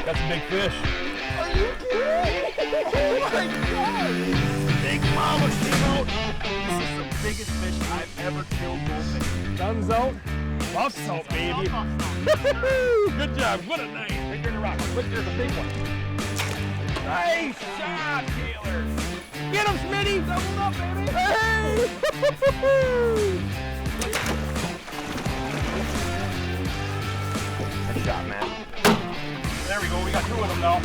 That's a big fish. Are you kidding? Oh my God! Big mama came out. This is the biggest fish I've ever killed bowfishing. Sun's out. Buff's out, baby. Good job. What a night. Right there in the rock. Look, there's a big one. Nice shot, Taylor. Get him, Smitty. Double up, baby. Hey! Good shot, man. There we go. We got two of them now.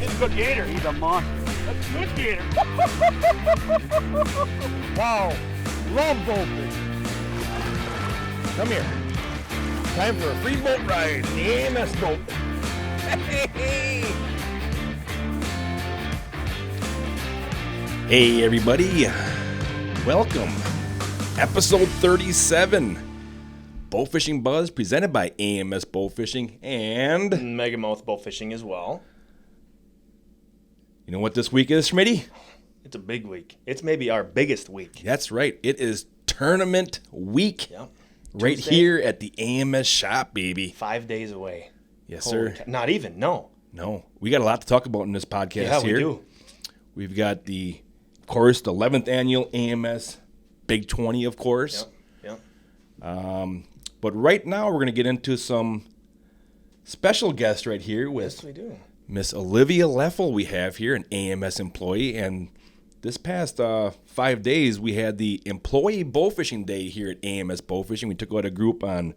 He's a good gator. He's a monster. That's a good gator. Wow. Love bowfish. Come here. Time for a free boat ride in the AMS boat. Hey everybody, welcome. Episode 37, Bowfishing Buzz, presented by AMS Bowfishing and Megamouth Bowfishing as well. You know what this week is, Schmitty? It's a big week. It's maybe our biggest week. That's right. It is tournament week. Yep. Right Tuesday. here at the AMS shop, baby. 5 days away. Yes, Holy sir. Not even, no. No, we got a lot to talk about in this podcast Yeah, here. we do. We've got of course, the 11th Annual AMS Big 20, of course. Yep. But right now, we're going to get into some special guests right here with Yes, we do. Miss Olivia Leffel we have here, an AMS employee. And this past 5 days, we had the Employee Bowfishing Day here at AMS Bowfishing. We took out a group on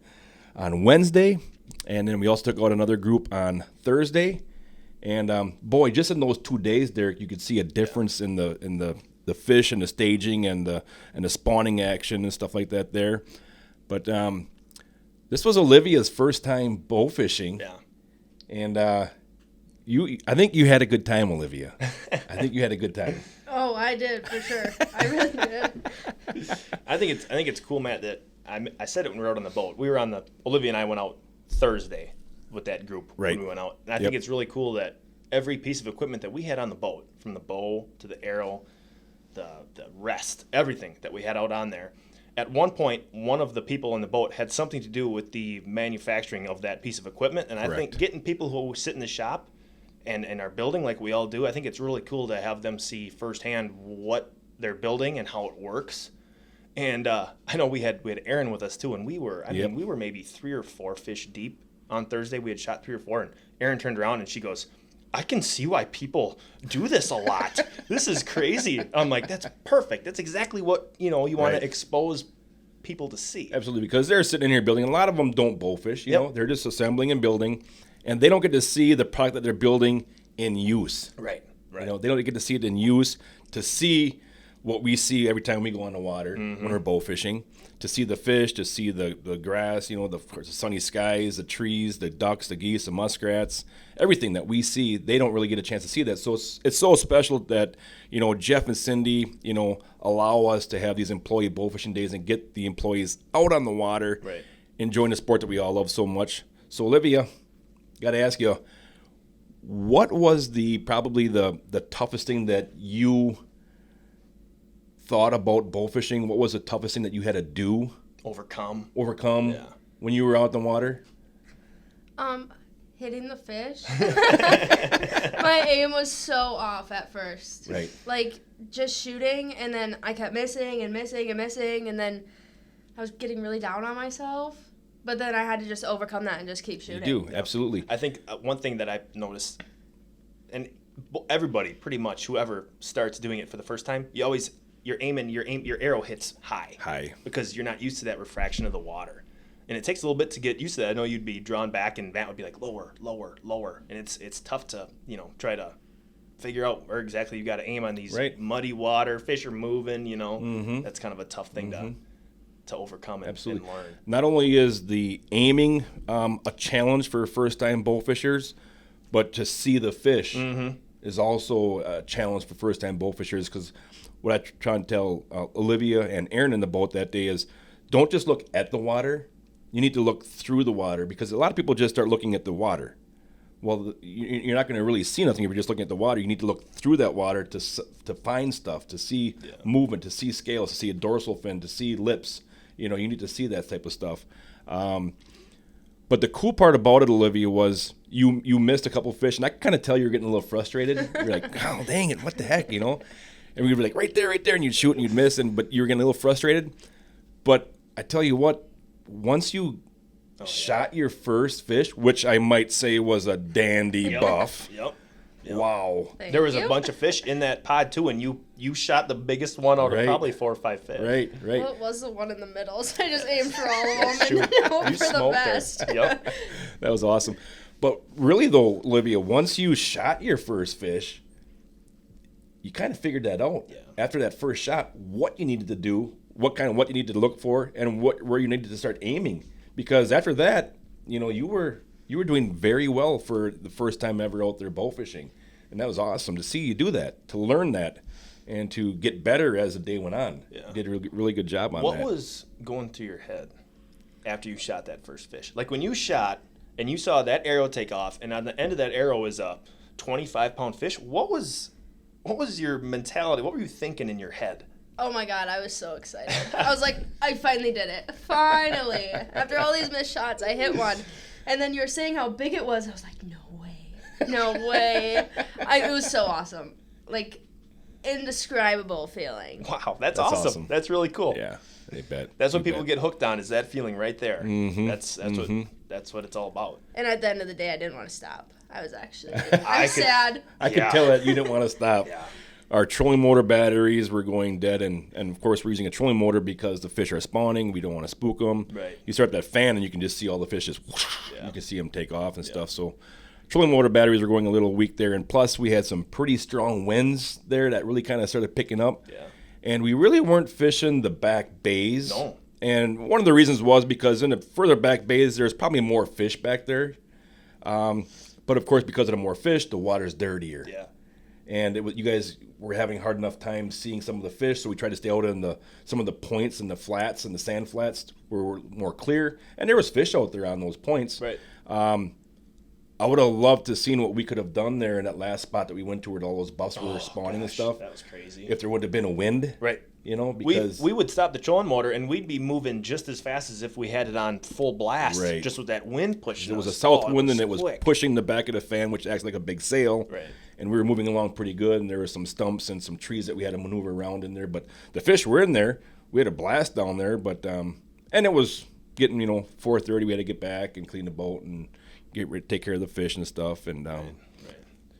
Wednesday, and then we also took out another group on Thursday. And boy, just in those 2 days, Derek, you could see a difference in the fish and the staging and the spawning action and stuff like that there. But this was Olivia's first time bowfishing. Yeah. And I think you had a good time, Olivia. I think you had a good time. Oh, I did for sure. I really did. I think it's cool, Matt, that I said it when we were out on the boat. Olivia and I went out Thursday with that group Right. when we went out. And I think it's really cool that every piece of equipment that we had on the boat, from the bow to the arrow, the rest, everything that we had out on there, at one point, one of the people in the boat had something to do with the manufacturing of that piece of equipment. And I think getting people who sit in the shop and are building like we all do, I think it's really cool to have them see firsthand what they're building and how it works. And I know we had Aaron with us too, and we were maybe 3 or 4 fish deep on Thursday. We had shot 3 or 4, and Aaron turned around and she goes, "I can see why people do this a lot. This is crazy." I'm like, "That's perfect. That's exactly what you want to expose people to see." Absolutely, because they're sitting in here building. A lot of them don't bowfish. You know, they're just assembling and building, and they don't get to see the product that they're building in use. Right. You know, they don't get to see it in use, to see what we see every time we go on the water when we're bowfishing, to see the fish, to see the grass, of course, the sunny skies, the trees, the ducks, the geese, the muskrats, everything that we see. They don't really get a chance to see that. So it's so special that, Jeff and Cindy, allow us to have these employee bowfishing days and get the employees out on the water, enjoying the sport that we all love so much. So Olivia, got to ask you, what was probably the toughest thing that you thought about bowfishing? What was the toughest thing that you had to do? Overcome when you were out in the water? Hitting the fish. My aim was so off at first. Right. Like, just shooting, and then I kept missing and missing and missing, and then I was getting really down on myself. But then I had to just overcome that and just keep shooting. You do, absolutely. I think one thing that I've noticed, and everybody, pretty much, whoever starts doing it for the first time, your arrow hits high because you're not used to that refraction of the water, and it takes a little bit to get used to that. I know you'd be drawn back, and Matt would be like lower, and it's tough to try to figure out where exactly you got to aim on these muddy water. Fish are moving, That's kind of a tough thing to overcome and learn. Not only is the aiming a challenge for first-time bowfishers, but to see the fish is also a challenge for first-time bowfishers, because what I try to tell Olivia and Aaron in the boat that day is, don't just look at the water. You need to look through the water, because a lot of people just start looking at the water. Well, you're not going to really see nothing if you're just looking at the water. You need to look through that water to find stuff, to see movement, to see scales, to see a dorsal fin, to see lips. You need to see that type of stuff. But the cool part about it, Olivia, was you missed a couple fish, and I could kind of tell you were getting a little frustrated. You're like, oh, dang it, what the heck, you know? And we'd be like, right there, and you'd shoot and you'd miss, but you were getting a little frustrated. But I tell you what, once you shot your first fish, which I might say was a dandy buff. Yep. Wow. There was a bunch of fish in that pod too, and you shot the biggest one out of probably 4 or 5 fish. Right. Well, it was the one in the middle, so I just aimed for all of them and then hoped for the best. Yep. That was awesome. But really though, Olivia, once you shot your first fish, you kind of figured that out. Yeah. After that first shot, what you needed to do, what you needed to look for, and where you needed to start aiming. Because after that, you were doing very well for the first time ever out there bow fishing. And that was awesome to see you do that, to learn that, and to get better as the day went on. Yeah. You did a really good job on that. What was going through your head after you shot that first fish? Like when you shot and you saw that arrow take off, and on the end of that arrow is a 25-pound fish, what was your mentality? What were you thinking in your head? Oh my God, I was so excited. I was like, I finally did it. Finally. After all these missed shots, I hit one. And then you were saying how big it was. I was like, no way. No way. It was so awesome. Like, indescribable feeling. Wow, that's awesome. That's really cool. Yeah, I bet. That's what people get hooked on, is that feeling right there. Mm-hmm. That's what it's all about. And at the end of the day, I didn't want to stop. I was actually sad. I could tell that you didn't want to stop. Yeah. Our trolling motor batteries were going dead, and of course we're using a trolling motor because the fish are spawning. We don't want to spook them. Right. You start that fan, and you can just see all the fish just you can see them take off and stuff. So trolling motor batteries were going a little weak there, and plus we had some pretty strong winds there that really kind of started picking up. Yeah. And we really weren't fishing the back bays. No. And one of the reasons was because in the further back bays, there's probably more fish back there. But of course, because of the more fish, the water's dirtier. Yeah. And you guys were having a hard enough time seeing some of the fish, so we tried to stay out in some of the points and the flats and the sand flats where we're more clear. And there was fish out there on those points. Right. I would have loved to have seen what we could have done there in that last spot that we went to where all those buffs were spawning and stuff. That was crazy. If there would have been a wind. Right. Because we would stop the trolling motor and we'd be moving just as fast as if we had it on full blast. Right. Just with that wind pushing there was us. a south wind and it was quick. pushing the back of the fan, which acts like a big sail. Right. And we were moving along pretty good, and there were some stumps and some trees that we had to maneuver around in there. But the fish were in there. We had a blast down there, but and it was getting 4:30. We had to get back and clean the boat and take care of the fish and stuff. And I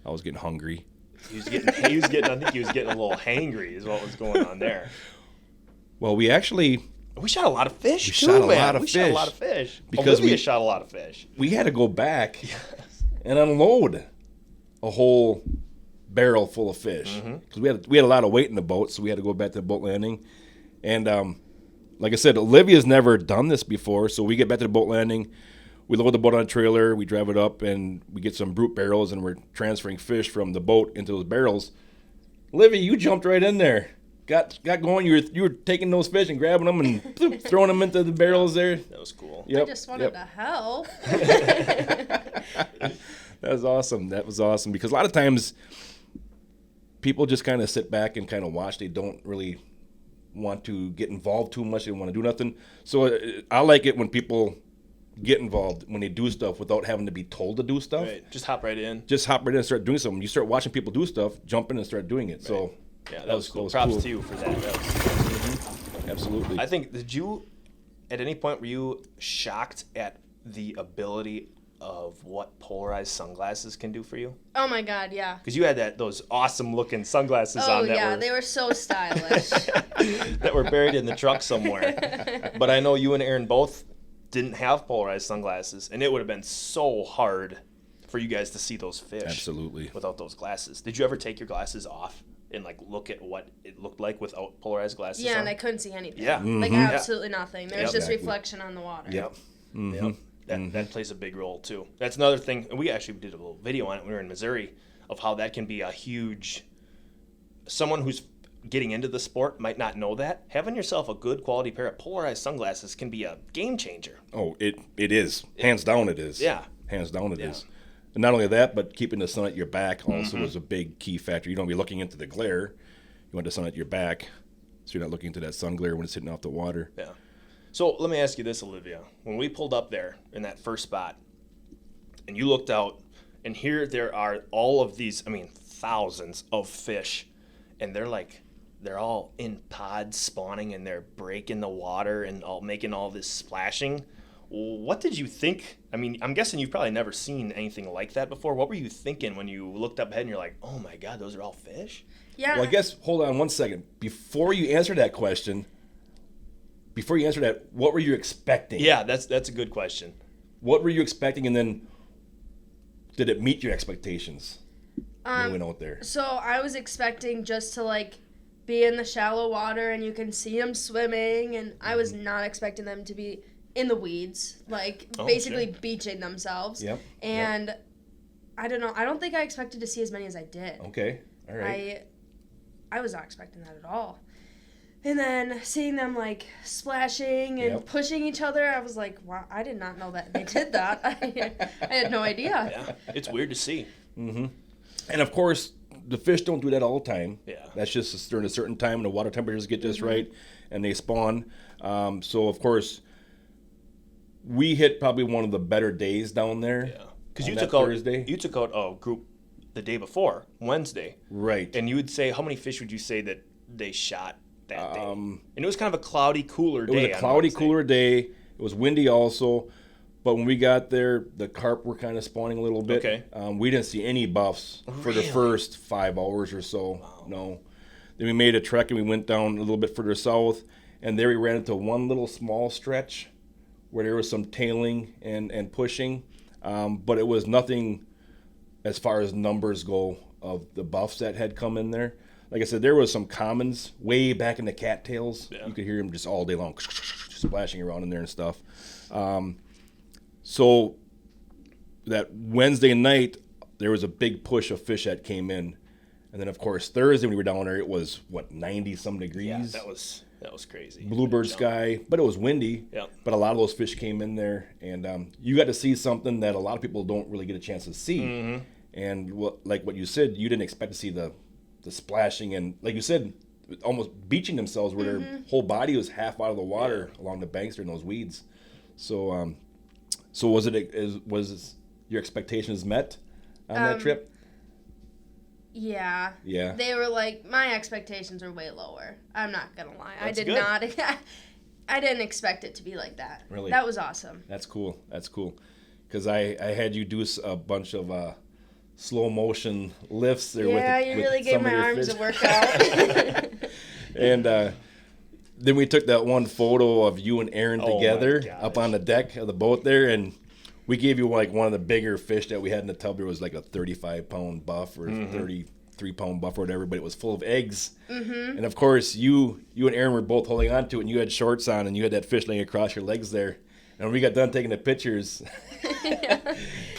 was getting hungry. He was getting. I think he was getting a little hangry. Is what was going on there. Well, we shot a lot of fish. We shot a lot of fish. Because Olivia shot a lot of fish. We had to go back and unload a whole barrel full of fish because we had a lot of weight in the boat, so we had to go back to the boat landing. And like I said, Olivia's never done this before, so we get back to the boat landing. We load the boat on a trailer, we drive it up, and we get some brute barrels, and we're transferring fish from the boat into those barrels. Olivia, you jumped right in there. Got going. You were taking those fish and grabbing them and throwing them into the barrels there. That was cool. Yep, I just wanted to help. That was awesome because a lot of times people just kind of sit back and kind of watch. They don't really want to get involved too much. They don't want to do nothing. So I like it when people get involved, when they do stuff without having to be told to do stuff. Right. Just hop right in. Just hop right in and start doing something. You start watching people do stuff, jump in and start doing it. Right. So yeah, that was cool. Props to you for that. Absolutely. I think, at any point, were you shocked at the ability of what polarized sunglasses can do for you? Oh my God, yeah. Because you had those awesome looking sunglasses on. Oh yeah, they were so stylish. That were buried in the truck somewhere. But I know you and Aaron both didn't have polarized sunglasses, and it would have been so hard for you guys to see those fish. Absolutely. Without those glasses. Did you ever take your glasses off and look at what it looked like without polarized glasses? Yeah, on? and I couldn't see anything. Yeah. Like absolutely nothing. There was just Exactly. reflection on the water. Yep. Mm-hmm. Yep. That plays a big role too. That's another thing. And we actually did a little video on it when we were in Missouri of how that can be a huge. Someone who's getting into the sport might not know that. Having yourself a good quality pair of polarized sunglasses can be a game changer. Oh, it is. Hands down it is. Yeah. Hands down it is. And not only that, but keeping the sun at your back also is a big key factor. You don't be looking into the glare. You want the sun at your back, so you're not looking into that sun glare when it's hitting off the water. Yeah. So let me ask you this, Olivia. When we pulled up there in that first spot, and you looked out, and here there are all of these, thousands of fish, and they're all in pods spawning, and they're breaking the water and all making all this splashing. What did you think? I'm guessing you've probably never seen anything like that before. What were you thinking when you looked up ahead and you're like, oh my God, those are all fish? Yeah. Well, I guess, hold on one second. Before you answer that question, what were you expecting? Yeah, that's a good question. What were you expecting, and then did it meet your expectations when you went out there? So I was expecting just to be in the shallow water and you can see them swimming, and I was not expecting them to be in the weeds, basically sure. beaching themselves. Yep. And I don't know. I don't think I expected to see as many as I did. Okay. All right. I was not expecting that at all. And then seeing them splashing and pushing each other, I was like, wow, I did not know that they did that. I had no idea. Yeah, it's weird to see. Mm-hmm. And of course, the fish don't do that all the time. Yeah. That's just during a certain time when the water temperatures get just right and they spawn. So of course, we hit probably one of the better days down there. Yeah. Because you took out a group the day before, Wednesday. Right. And you would say, how many fish would you say that they shot that day? And it was kind of a cloudy, cooler day. It was a cloudy, cooler day. It was windy also. But when we got there, the carp were kind of spawning a little bit. Okay. We didn't see any buffs for the first 5 hours or so. Wow. No. Then we made a trek and we went down a little bit further south. And there we ran into one little small stretch where there was some tailing and pushing. But it was nothing as far as numbers go of the buffs that had come in there. Like I said, there was some commons way back in the cattails. Yeah. You could hear them just all day long splashing around in there and stuff. So that Wednesday night, there was a big push of fish that came in. And then, of course, Thursday when we were down there, it was, 90-some degrees? Yeah, that was crazy. Bluebird sky, but it was windy. Yeah. But a lot of those fish came in there, and you got to see something that a lot of people don't really get a chance to see. Mm-hmm. And what you said, you didn't expect to see the splashing and, like you said, almost beaching themselves where their whole body was half out of the water along the banks during those weeds. So, was your expectations met on that trip? Yeah. Yeah. They were my expectations are way lower. I'm not gonna lie. That's I did good. not. I didn't expect it to be like that. Really? That was awesome. That's cool. Because I had you do a bunch of slow motion lifts there. Yeah, you really gave my arms a workout. And then we took that one photo of you and Aaron together up on the deck of the boat there, and we gave you one of the bigger fish that we had in the tub. There was a 35-pound buff or 33-pound buff or whatever, but it was full of eggs. Mm-hmm. And of course, you and Aaron were both holding on to it, and you had shorts on, and you had that fish laying across your legs there. And when we got done taking the pictures,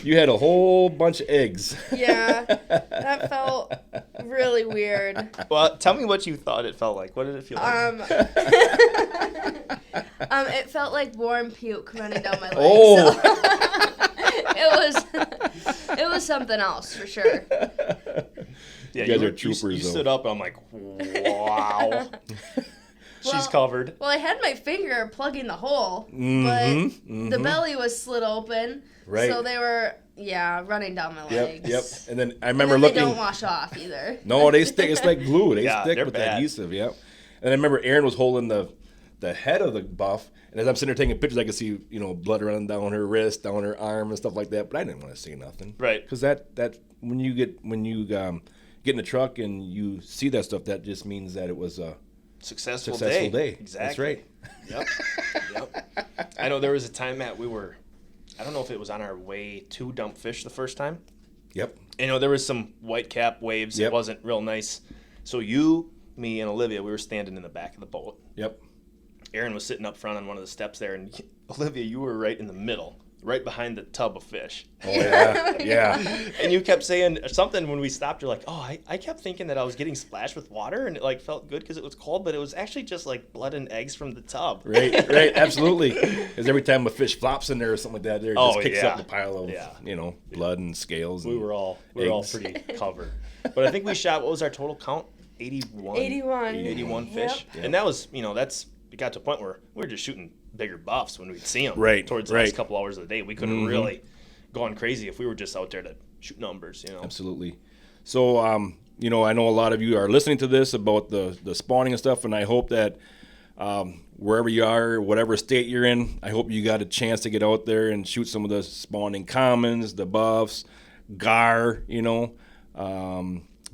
you had a whole bunch of eggs. Yeah, that felt really weird. Well, tell me what you thought it felt like. What did it feel like? It felt like warm puke running down my legs. Oh. So it was something else for sure. Yeah, you guys are troopers. You stood up, and I'm like, wow. She's covered. Well, I had my finger plugging the hole, but the belly was slit open. Right. So they were, running down my legs. Yep. And then I remember and looking. They don't wash off either. No, they stick. It's like glue. They stick they're with bad. adhesive. Yep. And I remember Aaron was holding the head of the buff, and as I'm sitting there taking pictures, I could see blood running down her wrist, down her arm, and stuff like that. But I didn't want to see nothing. Right. Because that when you get in the truck and you see that stuff, that just means that it was a successful day. Exactly. That's right. Yep. I know there was a time, Matt, I don't know if it was on our way to dump fish the first time. Yep. There was some white cap waves. Yep. It wasn't real nice. So you, me, and Olivia, we were standing in the back of the boat. Yep. Aaron was sitting up front on one of the steps there, and Olivia, you were right in the middle, right behind the tub of fish. Oh, yeah. Yeah. And you kept saying something when we stopped. You're like, oh, I kept thinking that I was getting splashed with water, and it felt good because it was cold, but it was actually just blood and eggs from the tub. Right, absolutely. Because every time a fish flops in there or something like that, it just kicks up the pile of blood and scales. We were all pretty covered. But I think we shot, what was our total count? 81? 81 fish. Yep. And that was, it got to a point where we were just shooting bigger buffs when we'd see them. Right. Towards the last couple hours of the day. We couldn't really gone crazy if we were just out there to shoot numbers, Absolutely. So, I know a lot of you are listening to this about the spawning and stuff, and I hope that wherever you are, whatever state you're in, I hope you got a chance to get out there and shoot some of the spawning commons, the buffs, gar,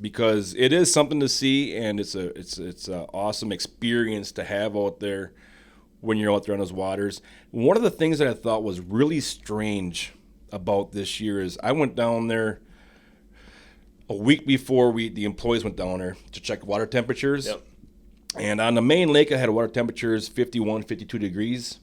because it is something to see, and it's an awesome experience to have out there when you're out there on those waters. One of the things that I thought was really strange about this year is I went down there a week before the employees went down there to check water temperatures. Yep. And on the main lake, I had water temperatures 51, 52 degrees.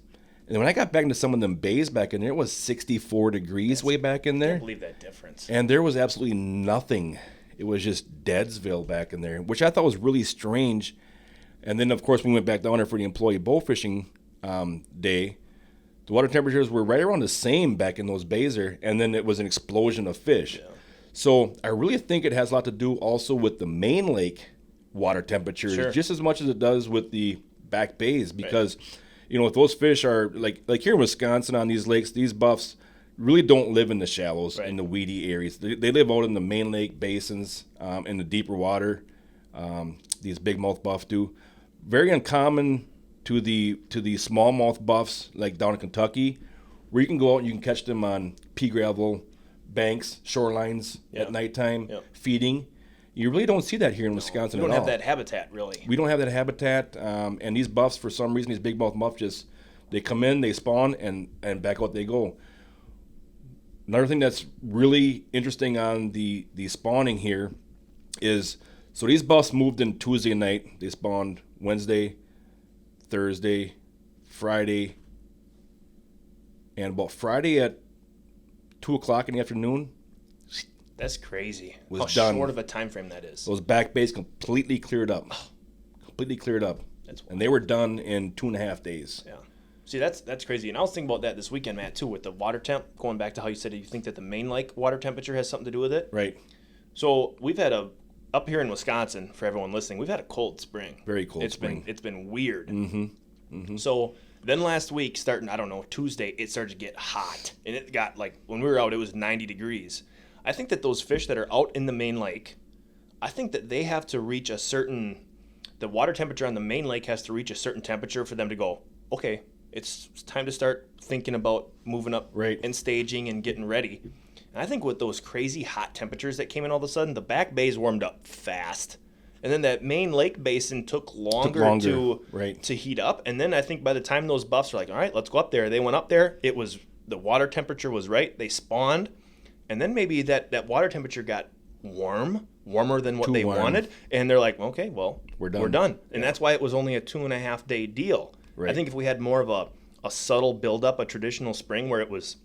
And when I got back into some of them bays back in there, it was 64 degrees way back in I there. can't believe that difference. And there was absolutely nothing. It was just Deadsville back in there, which I thought was really strange. And then, of course, we went back down there for the employee bowfishing day. The water temperatures were right around the same back in those bays there, and then it was an explosion of fish. Yeah. So I really think it has a lot to do also with the main lake water temperatures, Sure. just as much as it does with the back bays, because if those fish are like here in Wisconsin on these lakes, these buffs really don't live in the shallows, in the weedy areas. They live out in the main lake basins, in the deeper water. These big mouth buff do. Very uncommon to the smallmouth buffs like down in Kentucky, where you can go out and you can catch them on pea gravel banks, shorelines at nighttime, feeding. You really don't see that here in Wisconsin at all. We don't have that habitat, really. We don't have that habitat, and these buffs, for some reason, these big mouth buffs they come in, they spawn, and back out they go. Another thing that's really interesting on the spawning here is, so these buffs moved in Tuesday night. They spawned Wednesday, Thursday, Friday, and about Friday at 2 o'clock in the afternoon, That's crazy. Was How done. short of a time frame that is. those back bays completely cleared up. And they were done in 2.5 days. Yeah. See, that's crazy. And I was thinking about that this weekend, Matt, too, with the water temp. Going back to how you said you think that the main lake water temperature has something to do with it. Right. So we've had up here in Wisconsin, for everyone listening, we've had a cold spring. Very cold spring. It's been weird. So then last week, starting, I don't know, Tuesday, it started to get hot. And it got, like, when we were out, it was 90 degrees. I think that those fish that are out in the main lake, I think that they have to reach the water temperature on the main lake has to reach a certain temperature for them to go, okay, it's time to start thinking about moving up and staging and getting ready. And I think with those crazy hot temperatures that came in all of a sudden, the back bays warmed up fast. And then that main lake basin took longer. To heat up. And then I think by the time those buffs were like, all right, let's go up there, they went up there. The water temperature was right. They spawned. And then maybe that water temperature got warmer than what they wanted. And they're like, okay, well, we're done. And that's why it was only a 2.5 day deal. Right. I think if we had more of a subtle buildup, a traditional spring where it was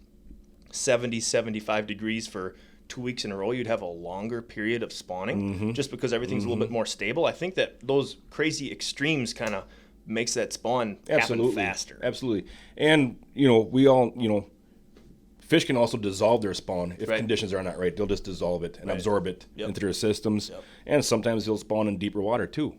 70, 75 degrees for 2 weeks in a row, you'd have a longer period of spawning just because everything's a little bit more stable. I think that those crazy extremes kind of makes that spawn happen faster. Absolutely. And, we all, fish can also dissolve their spawn if conditions are not right. They'll just dissolve it and absorb it into their systems. And sometimes they'll spawn in deeper water too.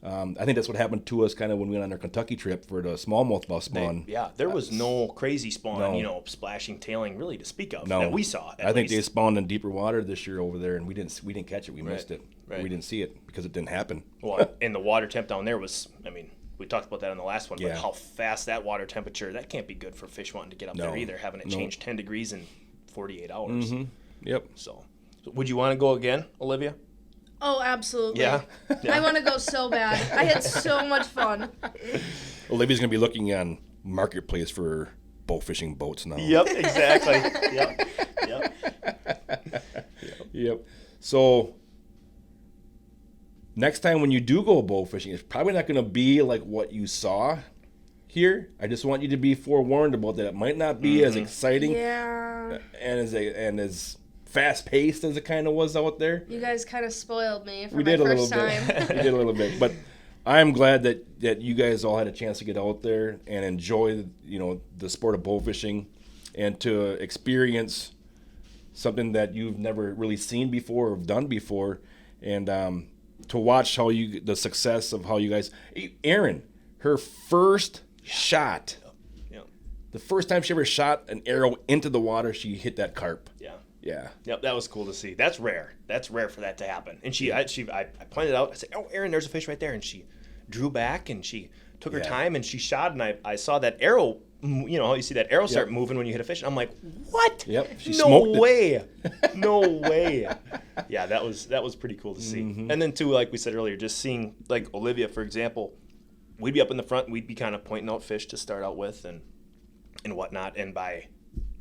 I think that's what happened to us kind of when we went on our Kentucky trip for the smallmouth buff spawn. There was no crazy spawn, splashing, tailing really to speak of that we saw. I think they spawned in deeper water this year over there, and we didn't catch it. We missed it. We didn't see it because it didn't happen. Well, and the water temp down there was, we talked about that in the last one, but how fast that water temperature, that can't be good for fish wanting to get up there either, having it change 10 degrees in 48 hours. Yep. So would you want to go again, Olivia? Oh, absolutely. Yeah. I want to go so bad. I had so much fun. Olivia's going to be looking on Marketplace for bow fishing boats now. Yep, exactly. Yep. So next time when you do go bow fishing, it's probably not going to be like what you saw here. I just want you to be forewarned about that. It might not be as exciting and as fast-paced as it kind of was out there. You guys kind of spoiled me for my first time. We did a little bit. But I'm glad that you guys all had a chance to get out there and enjoy, the sport of bow fishing and to experience something that you've never really seen before or done before, and to watch the success of how you guys. Erin, her first shot. the first time she ever shot an arrow into the water, she hit that carp. Yeah. Yeah. Yep, that was cool to see. That's rare. That's rare for that to happen. And I pointed out, I said, "Oh, Erin, there's a fish right there." And she drew back and she took her time and she shot. And I saw that arrow, you know, how you see that arrow start moving when you hit a fish. And I'm like, what? Yep. She no smoked way. No way. Yeah, that was pretty cool to see. Mm-hmm. And then too, like we said earlier, just seeing like Olivia, for example, we'd be up in the front, we'd be kind of pointing out fish to start out with and whatnot. And by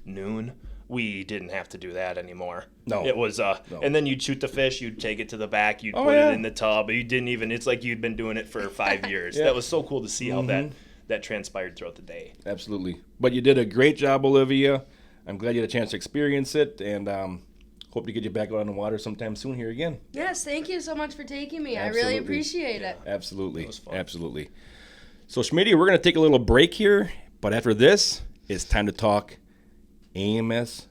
noon, we didn't have to do that anymore. No. It was, and then you'd shoot the fish, you'd take it to the back, you'd put it in the tub. You didn't even, it's like you'd been doing it for 5 years. That was so cool to see how that transpired throughout the day. Absolutely. But you did a great job, Olivia. I'm glad you had a chance to experience it, and hope to get you back out on the water sometime soon here again. Yes, thank you so much for taking me. Absolutely. I really appreciate it. Absolutely. That was fun. Absolutely. So, Schmitty, we're going to take a little break here, but after this, it's time to talk AMS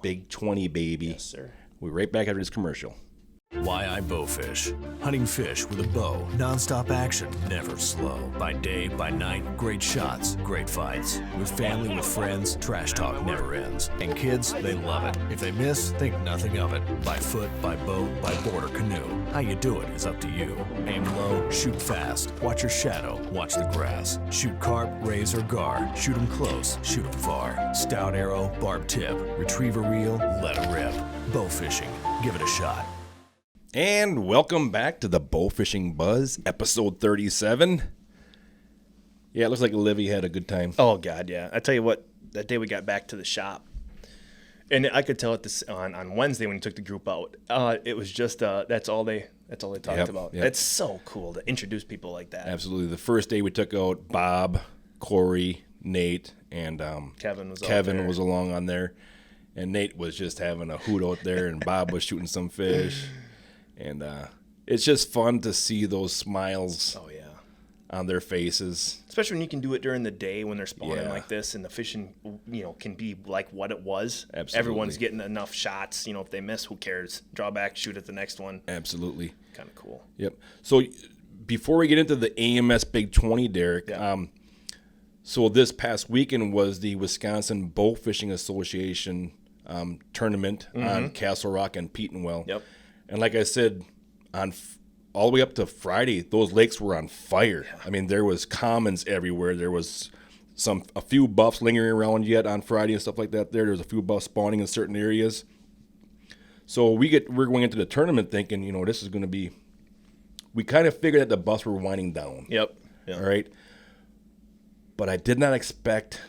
Big 20, baby. Yes, sir. We'll be right back after this commercial. Why I bowfish. Hunting fish with a bow. Non-stop action. Never slow. By day, by night. Great shots. Great fights. With family, with friends. Trash talk never ends. And kids, they love it. If they miss, think nothing of it. By foot, by boat, by board or canoe. How you do it is up to you. Aim low. Shoot fast. Watch your shadow. Watch the grass. Shoot carp, raise, or gar. Shoot 'em close. Shoot 'em far. Stout arrow. Barb tip. Retrieve a reel. Let 'em rip. Bowfishing. Give it a shot. And welcome back to the Bowfishing Buzz, episode 37. Yeah, it looks like Olivia had a good time. Oh, God, yeah. I tell you what, that day we got back to the shop, and I could tell it this on Wednesday when you took the group out. It was just that's all they talked about. Yep. It's so cool to introduce people like that. Absolutely. The first day we took out Bob, Corey, Nate, and Kevin was along on there. And Nate was just having a hoot out there, and Bob was shooting some fish. And it's just fun to see those smiles on their faces. Especially when you can do it during the day when they're spawning like this, and the fishing, can be like what it was. Absolutely. Everyone's getting enough shots. If they miss, who cares? Draw back, shoot at the next one. Absolutely. Kind of cool. Yep. So before we get into the AMS Big 20, Derek, so this past weekend was the Wisconsin Bowfishing Association tournament on Castle Rock and Petenwell. Yep. And like I said, all the way up to Friday, those lakes were on fire. Yeah. I mean, there was commons everywhere. There was a few buffs lingering around yet on Friday and stuff like that. There was a few buffs spawning in certain areas. So we're going into the tournament thinking, this is going to be. We kind of figured that the buffs were winding down. Yep. All right. But I did not expect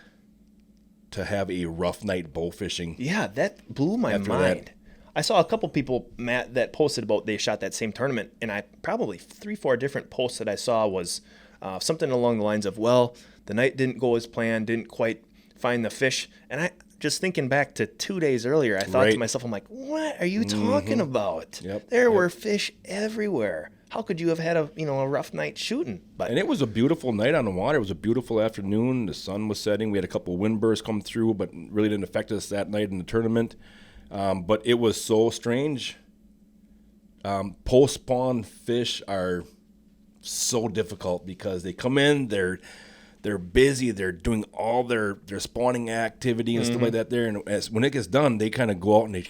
to have a rough night bow fishing. Yeah, that blew my mind. I saw a couple people, Matt, that posted about they shot that same tournament, and I probably 3-4 different posts that I saw was something along the lines of, well, the night didn't go as planned, didn't quite find the fish. And I just thinking back to 2 days earlier, I thought to myself, I'm like, what are you talking about? Yep. There were fish everywhere. How could you have had a rough night shooting? And it was a beautiful night on the water. It was a beautiful afternoon. The sun was setting. We had a couple of wind bursts come through, but really didn't affect us that night in the tournament. But it was so strange. Post-spawn fish are so difficult because they come in, they're busy, they're doing all their spawning activity and stuff like that there. And when it gets done, they kind of go out and they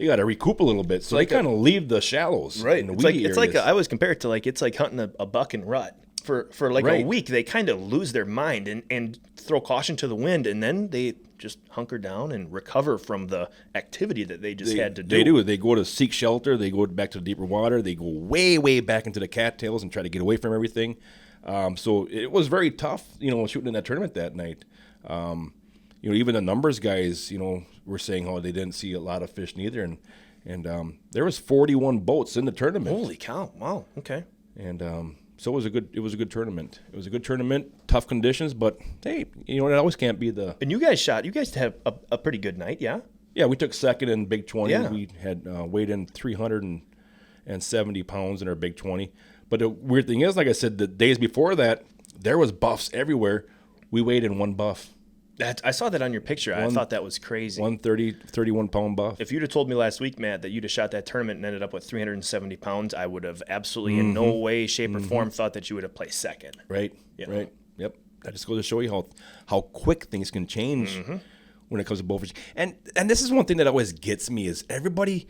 got to recoup a little bit. So they kind of leave the shallows. Right. In the weedy areas. I always compare it to it's like hunting a buck and rut. For a week, they kind of lose their mind and throw caution to the wind, and then they just hunker down and recover from the activity that they just had to do. They do. They go to seek shelter. They go back to the deeper water. They go way, way back into the cattails and try to get away from everything. So it was very tough, shooting in that tournament that night. Even the numbers guys, were saying, they didn't see a lot of fish neither. And there was 41 boats in the tournament. Holy cow. Wow. Okay. And so it was a good tournament. It was a good tournament, tough conditions, but hey, it always can't be the. And you guys had a pretty good night, yeah? Yeah, we took second in Big 20. Yeah. We had weighed in 370 pounds in our Big 20. But the weird thing is, like I said, the days before that, there was buffs everywhere. We weighed in one buff. I saw that on your picture. I thought that was crazy. 31-pound buff. If you'd have told me last week, Matt, that you'd have shot that tournament and ended up with 370 pounds, I would have absolutely in no way, shape, or form thought that you would have placed second. Right. Right. Yep. That just goes to show you how quick things can change when it comes to bowfishing. And this is one thing that always gets me is everybody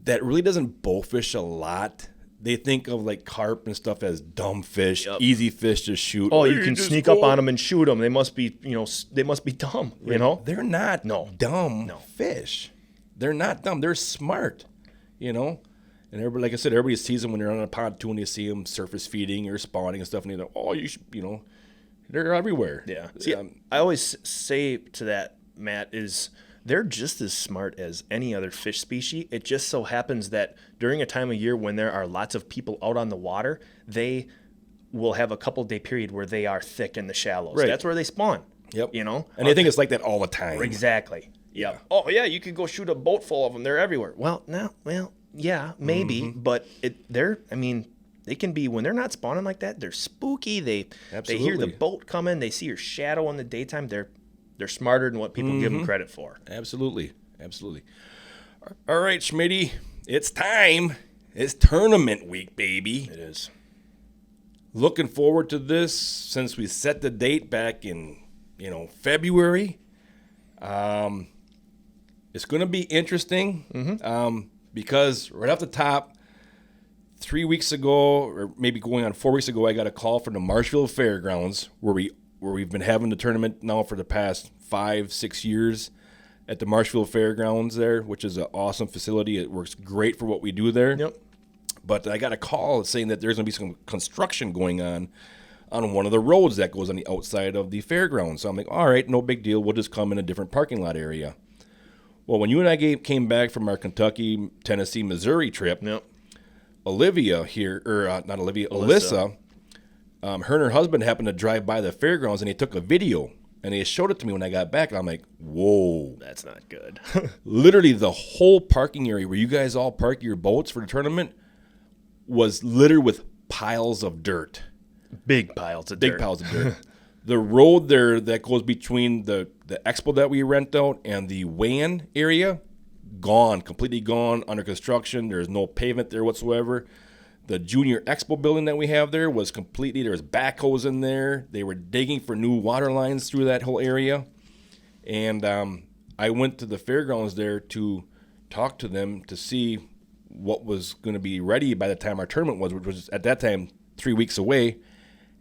that really doesn't bowfish a lot, they think of like carp and stuff as dumb fish, easy fish to shoot. Oh, you can sneak up on them and shoot them. They must be, they must be dumb, you know? They're not dumb fish. They're not dumb. They're smart, And everybody, like I said, everybody sees them when they're on a pontoon. They see them surface feeding or spawning and stuff, and they're like, oh, you should, they're everywhere. Yeah. See, I always say to that, Matt, is they're just as smart as any other fish species. It just so happens that during a time of year when there are lots of people out on the water, they will have a couple-day period where they are thick in the shallows. Right. That's where they spawn. Yep. And they think it's like that all the time. Exactly. Yeah. Oh, yeah, you could go shoot a boat full of them. They're everywhere. Well, yeah, maybe, but they can be, when they're not spawning like that, they're spooky. They hear the boat coming. They see your shadow in the daytime. They're smarter than what people give them credit for. Absolutely. All right, Schmitty, it's time. It's tournament week, baby. It is. Looking forward to this since we set the date back in, February. It's going to be interesting because right off the top, 3 weeks ago, or maybe going on 4 weeks ago, I got a call from the Marshville Fairgrounds where we've been having the tournament now for the past 5-6 years at the Marshville Fairgrounds there, which is an awesome facility. It works great for what we do there. Yep. But I got a call saying that there's going to be some construction going on one of the roads that goes on the outside of the fairgrounds. So I'm like, all right, no big deal. We'll just come in a different parking lot area. Well, when you and I came back from our Kentucky, Tennessee, Missouri trip, Olivia here, or not Olivia, Alyssa, her and her husband happened to drive by the fairgrounds, and they took a video, and they showed it to me when I got back, and I'm like, whoa. That's not good. Literally, the whole parking area where you guys all park your boats for the tournament was littered with piles of dirt. Big piles of dirt. The road there that goes between the expo that we rent out and the weigh-in area, gone, completely gone, under construction. There's no pavement there whatsoever. The junior expo building that we have there was completely, there was backhoes in there. They were digging for new water lines through that whole area. And I went to the fairgrounds there to talk to them to see what was going to be ready by the time our tournament was, which was at that time 3 weeks away.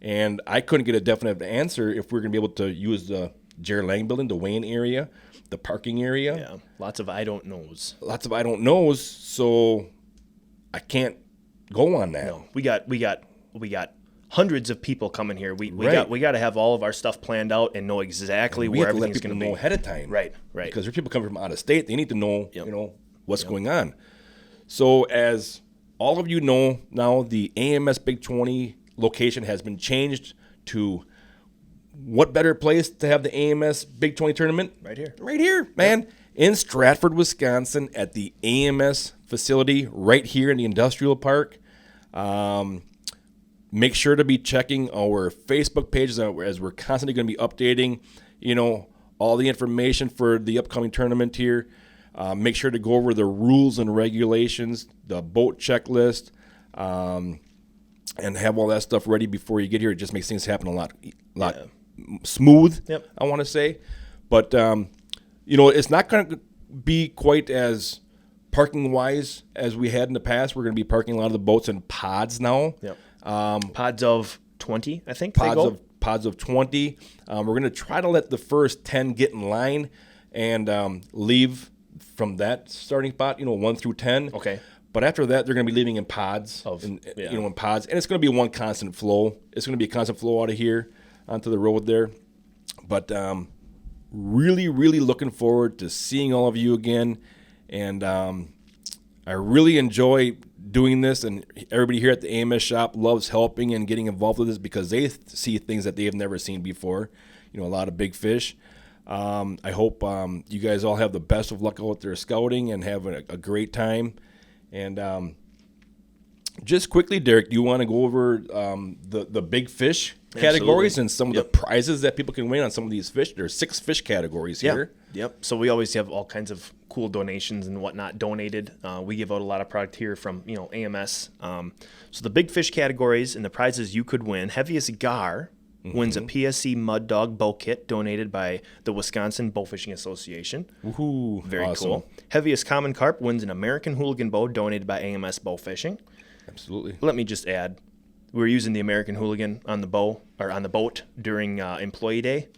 And I couldn't get a definite answer if we were going to be able to use the Jerry Lang building, the Wayne area, the parking area. Yeah, lots of I don't knows. So I can't go on that. No, we got hundreds of people coming here. We got to have all of our stuff planned out and know exactly where everything's going to be. Know ahead of time. Right. Because there's people coming from out of state. They need to know, what's going on. So as all of you know now, the AMS Big 20 location has been changed to what better place to have the AMS Big 20 tournament? Right here, man. Yep. In Stratford, Wisconsin, at the AMS facility right here in the industrial park. Make sure to be checking our Facebook pages as we're constantly going to be updating, all the information for the upcoming tournament here. Make sure to go over the rules and regulations, the boat checklist, and have all that stuff ready before you get here. It just makes things happen a lot smooth, I want to say. But, it's not going to be quite as parking-wise as we had in the past. We're going to be parking a lot of the boats in pods now. Yep. Pods of 20, I think. Pods of 20. We're going to try to let the first 10 get in line and leave from that starting spot, 1 through 10. Okay. But after that, they're going to be leaving in pods, in pods. And it's going to be one constant flow. It's going to be a constant flow out of here onto the road there. But really, really looking forward to seeing all of you again. And I really enjoy doing this. And everybody here at the AMS shop loves helping and getting involved with this because they see things that they have never seen before. A lot of big fish. I hope you guys all have the best of luck out there scouting and have a great time. And just quickly, Derek, do you want to go over the big fish categories and some of the prizes that people can win on some of these fish? There's 6 fish categories here. Yep. So we always have all kinds of cool donations and whatnot donated. We give out a lot of product here from AMS. So the big fish categories and the prizes you could win: heaviest gar, wins a PSC Mud Dog bow kit donated by the Wisconsin Bowfishing Association. Woohoo! Very awesome. cool. Heaviest Common Carp wins an American Hooligan bow donated by AMS Bowfishing. Absolutely. Let me just add, we were using the American Hooligan on the bow or on the boat during Employee Day.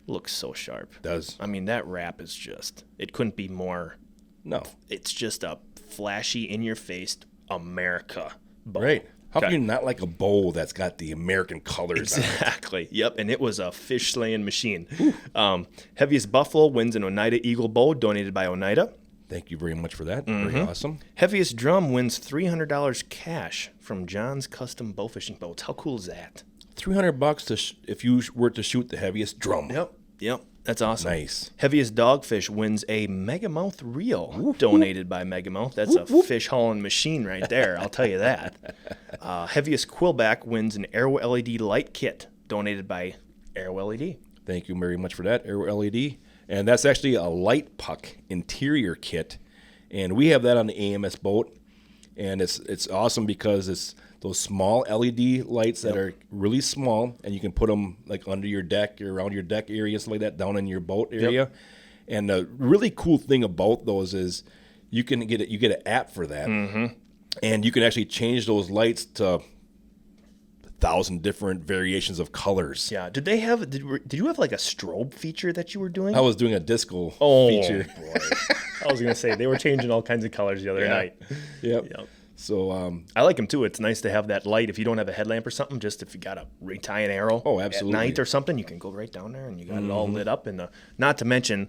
Looks so sharp. Does. I mean, that wrap is just, it couldn't be more. No. It's just a flashy, in-your-face America bow. Right. How Okay. can you not like a bow that's got the American colors on it? Exactly. Yep. And it was a fish slaying machine. Heaviest Buffalo wins an Oneida Eagle bow donated by Oneida. Thank you very much for that. Very awesome. Heaviest Drum wins $300 cash from John's Custom Bowfishing Boats. How cool is that? $300 to if you were to shoot the heaviest drum. Yep. That's awesome. Nice. Heaviest Dogfish wins a Megamouth reel donated by Megamouth. That's a fish hauling machine right there. I'll tell you that. Heaviest Quillback wins an Arrow LED light kit donated by Arrow LED. Thank you very much for that, Arrow LED. And that's actually a light puck interior kit. And we have that on the AMS boat. And it's awesome because it's those small LED lights that are really small, and you can put them like under your deck or around your deck area, stuff like that, down in your boat area. And the really cool thing about those is you get an app for that, and you can actually change those lights to 1,000 different variations of colors. Yeah. Did you have like a strobe feature that you were doing? I was doing a disco feature. Boy. I was going to say, they were changing all kinds of colors the other night. Yep. So I like them too. It's nice to have that light if you don't have a headlamp or something. Just if you got to retie an arrow at night or something, you can go right down there and you got it all lit up. And not to mention,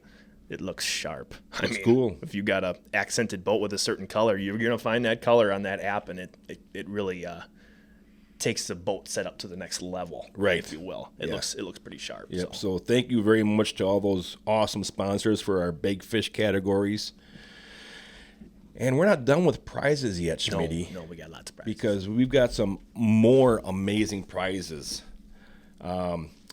it looks sharp. It's cool. If you got a accented boat with a certain color, you're going to find that color on that app, and it really takes the boat setup to the next level, right? If you will. It looks pretty sharp. Yep. So thank you very much to all those awesome sponsors for our big fish categories. And we're not done with prizes yet, Schmitty. No, we got lots of prizes. Because we've got some more amazing prizes.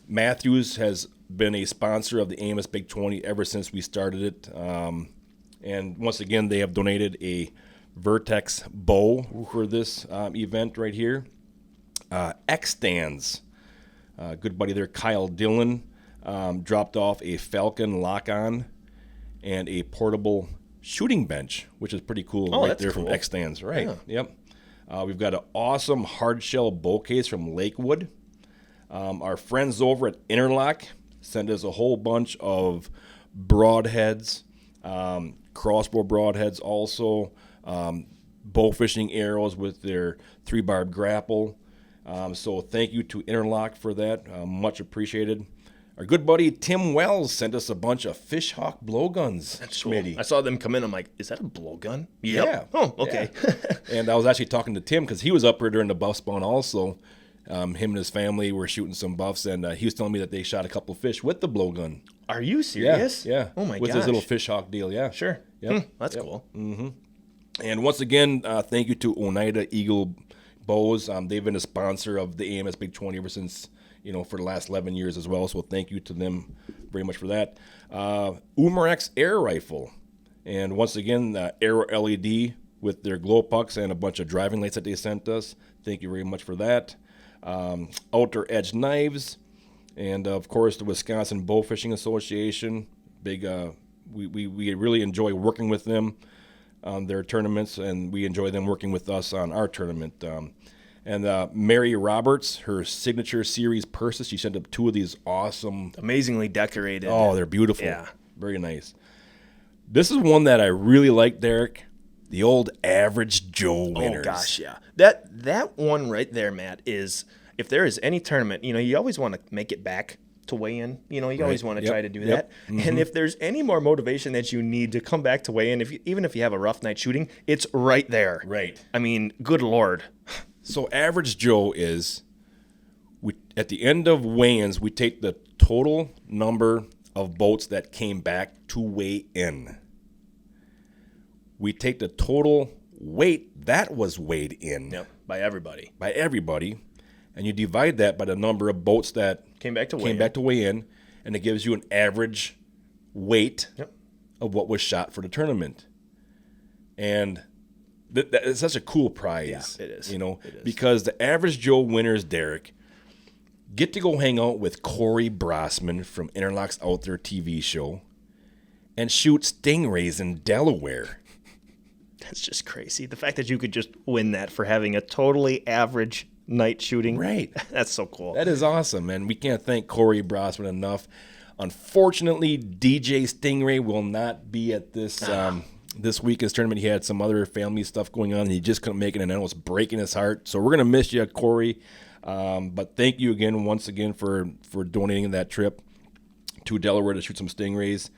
Matthews has been a sponsor of the AMS Big 20 ever since we started it. And once again, they have donated a Vertex bow for this event right here. X-Stands, good buddy there, Kyle Dillon, dropped off a Falcon lock-on and a portable shooting bench, which is pretty cool right there from X-Stands. Right, yep. We've got an awesome hard-shell bow case from Lakewood. Our friends over at Interlock sent us a whole bunch of broadheads, crossbow broadheads also, bow fishing arrows with their 3-barb grapple. So thank you to Interlock for that. Much appreciated. Our good buddy Tim Wells sent us a bunch of Fishhawk blowguns. That's cool. I saw them come in. I'm like, is that a blowgun? Yep. Yeah. Oh, okay. Yeah. And I was actually talking to Tim because he was up here during the buff spawn also. Him and his family were shooting some buffs, and he was telling me that they shot a couple of fish with the blowgun. Are you serious? Yeah. Oh, my gosh. With his little Fishhawk deal, yeah. Sure. Yep. That's cool. Mm-hmm. And once again, thank you to Oneida Eagle Bows. They've been a sponsor of the AMS Big 20 ever since, for the last 11 years as well. So thank you to them very much for that. Umarex Air Rifle. And once again, Arrow LED with their glow pucks and a bunch of driving lights that they sent us. Thank you very much for that. Outer Edge Knives. And, of course, the Wisconsin Bowfishing Association. Big, we really enjoy working with them on their tournaments, and we enjoy them working with us on our tournament. And Mary Roberts, her signature series purses, she sent up 2 of these awesome, amazingly decorated. Oh, they're beautiful. Yeah. Very nice. This is one that I really like, Derek. The old Average Joe winners. Oh, gosh, yeah. That one right there, Matt, is if there is any tournament, you always want to make it back to weigh in. You always want to try to do that. Mm-hmm. And if there's any more motivation that you need to come back to weigh in, even if you have a rough night shooting, it's right there. Right. I mean, good Lord. So Average Joe is, at the end of weigh-ins, we take the total number of boats that came back to weigh in. We take the total weight that was weighed in. Yep, by everybody. By everybody. And you divide that by the number of boats that came back to weigh in, and it gives you an average weight of what was shot for the tournament. And it's such a cool prize. Yeah, it is. It is. Because the Average Joe winners, Derek, get to go hang out with Corey Brossman from Interlocks Out There TV show and shoot stingrays in Delaware. That's just crazy. The fact that you could just win that for having a totally average night shooting. Right. That's so cool. That is awesome, and we can't thank Corey Brossman enough. Unfortunately, DJ Stingray will not be at this this weekend's tournament. He had some other family stuff going on, and he just couldn't make it, and it was breaking his heart. So we're going to miss you, Corey. But thank you once again for donating that trip to Delaware to shoot some stingrays.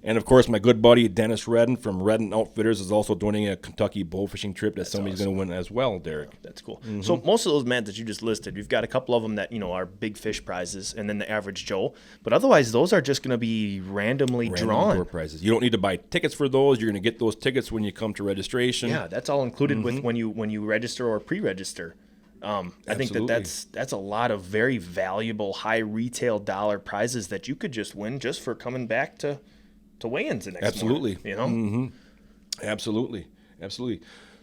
And, of course, my good buddy Dennis Redden from Redden Outfitters is also donating a Kentucky bowfishing trip that somebody's going to win as well, Derek. That's cool. Mm-hmm. So most of those, Matt, that you just listed, you've got a couple of them that, are big fish prizes and then the average Joe. But otherwise, those are just going to be randomly drawn. Door prizes. You don't need to buy tickets for those. You're going to get those tickets when you come to registration. Yeah, that's all included with when you register or pre-register. I think that's a lot of very valuable, high retail dollar prizes that you could just win just for coming back to weigh-ins the next morning, Mm-hmm. Absolutely.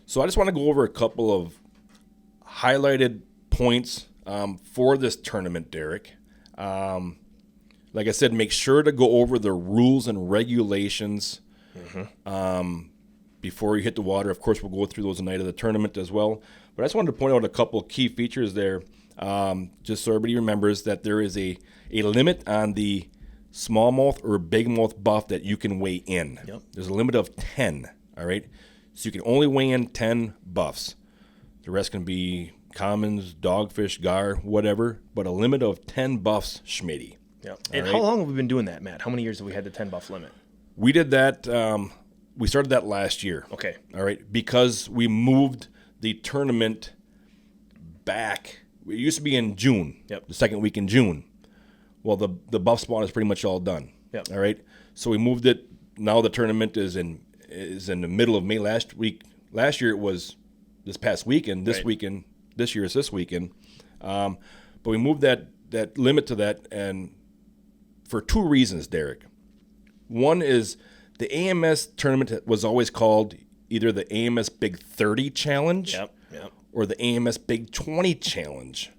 So I just want to go over a couple of highlighted points for this tournament, Derek. Like I said, make sure to go over the rules and regulations before you hit the water. Of course, we'll go through those the night of the tournament as well. But I just wanted to point out a couple of key features there, just so everybody remembers that there is a limit on the smallmouth or bigmouth buff that you can weigh in. Yep. There's a limit of 10, all right? So you can only weigh in 10 buffs. The rest can be commons, dogfish, gar, whatever, but a limit of 10 buffs, Schmitty. Yep. And how long have we been doing that, Matt? How many years have we had the 10 buff limit? We did that, we started that last year. Okay. All right, because we moved the tournament back. It used to be in June, the second week in June. Well, the buff spawn is pretty much all done. Yep. All right. So we moved it. Now the tournament is in the middle of May. Last year it was this past weekend. This weekend, this year is this weekend. But we moved that limit to that, and for two reasons, Derek. One is the AMS tournament was always called either the AMS Big 30 Challenge or the AMS Big 20 Challenge.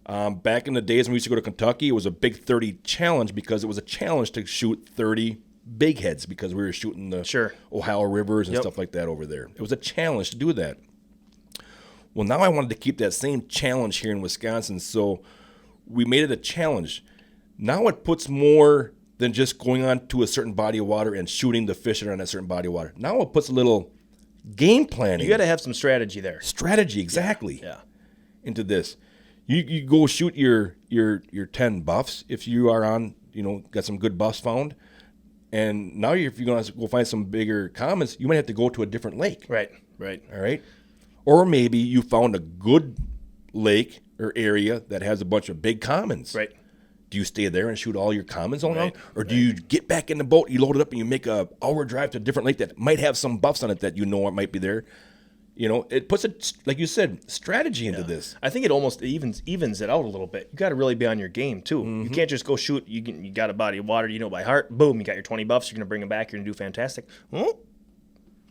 Back in the days when we used to go to Kentucky, it was a Big 30 Challenge because it was a challenge to shoot 30 big heads because we were shooting the Ohio rivers and stuff like that over there. It was a challenge to do that. Well, now I wanted to keep that same challenge here in Wisconsin, so we made it a challenge. Now it puts more than just going on to a certain body of water and shooting the fish that are on that certain body of water. Now it puts a little game planning. You got to have some strategy there. Strategy, exactly. Yeah. Into this. You go shoot your 10 buffs if you are on, got some good buffs found. And now if you're going to go find some bigger commons, you might have to go to a different lake. Right. All right. Or maybe you found a good lake or area that has a bunch of big commons. Right. Do you stay there and shoot all your commons all around? Or do you get back in the boat, you load it up, and you make a hour drive to a different lake that might have some buffs on it that might be there? It puts like you said, strategy into this. I think it almost evens it out a little bit. You got to really be on your game too. Mm-hmm. You can't just go shoot. You got a body of water, by heart. Boom, you got your 20 buffs. You're gonna bring them back. You're gonna do fantastic. Well,